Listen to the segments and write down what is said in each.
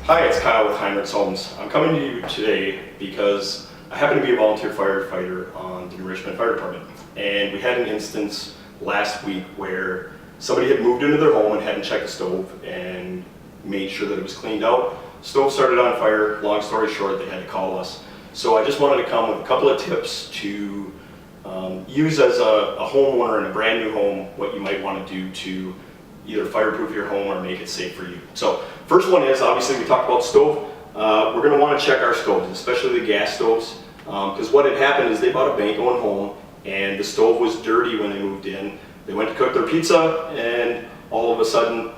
Hi, it's Kyle with Hinrichs Homes. I'm coming to you today because I happen to be a volunteer firefighter on the Hinrichs Fire Department. And we had an instance last week where somebody had moved into their home and hadn't checked the stove and made sure that it was cleaned out. Stove started on fire. Long story short, they had to call us. So I just wanted to come with a couple of tips to use as a homeowner in a brand new home, what you might want to do to either fireproof your home or make it safe for you. So first one is, obviously we talked about stove. We're going to want to check our stoves, especially the gas stoves, because what had happened is they bought a bank going home and the stove was dirty when they moved in. They went to cook their pizza and all of a sudden,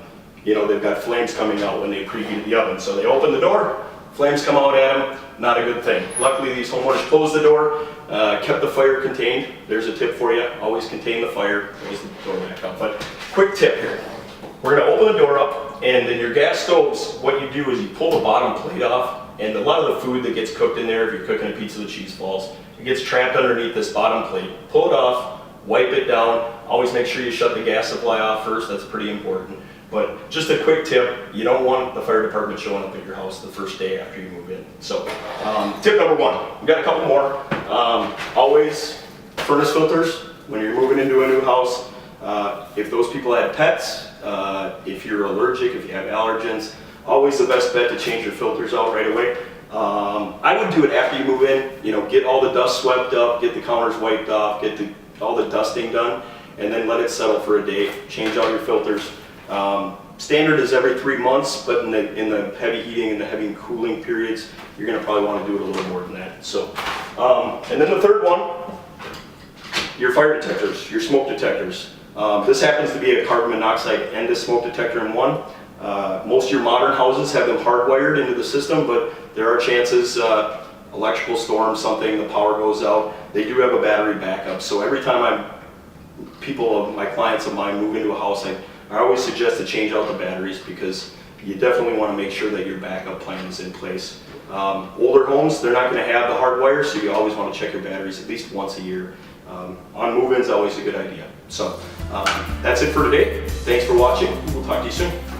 you know, they've got flames coming out when they preheated the oven. So they open the door, flames come out at them, not a good thing. Luckily these homeowners closed the door, kept the fire contained. There's a tip for you, always contain the fire, close the door back up. But quick tip here. We're going to open the door up, and then your gas stoves, what you do is you pull the bottom plate off, and a lot of the food that gets cooked in there, if you're cooking a pizza, the cheese falls, it gets trapped underneath this bottom plate. Pull it off, wipe it down. Always make sure you shut the gas supply off first, that's pretty important. But just a quick tip, you don't want the fire department showing up at your house the first day after you move in. So tip number one, we've got a couple more. Always furnace filters when you're moving into a new house. If those people had pets, if you're allergic, if you have allergens, always the best bet to change your filters out right away. I would do it after you move in, you know, get all the dust swept up, get the counters wiped off, get all the dusting done, and then let it settle for a day, change out your filters. Standard is every 3 months, but in the heavy heating and the heavy cooling periods, you're going to probably want to do it a little more than that. So, and then the third one, your fire detectors, your smoke detectors. This happens to be a carbon monoxide and a smoke detector in one. Most of your modern houses have them hardwired into the system, but there are chances, electrical storm, something, the power goes out. They do have a battery backup. So every time my clients of mine move into a house, I always suggest to change out the batteries because you definitely want to make sure that your backup plan is in place. Older homes, they're not going to have the hardwire, so you always want to check your batteries at least once a year. On move-ins, always a good idea. So that's it for today. Thanks for watching. We'll talk to you soon.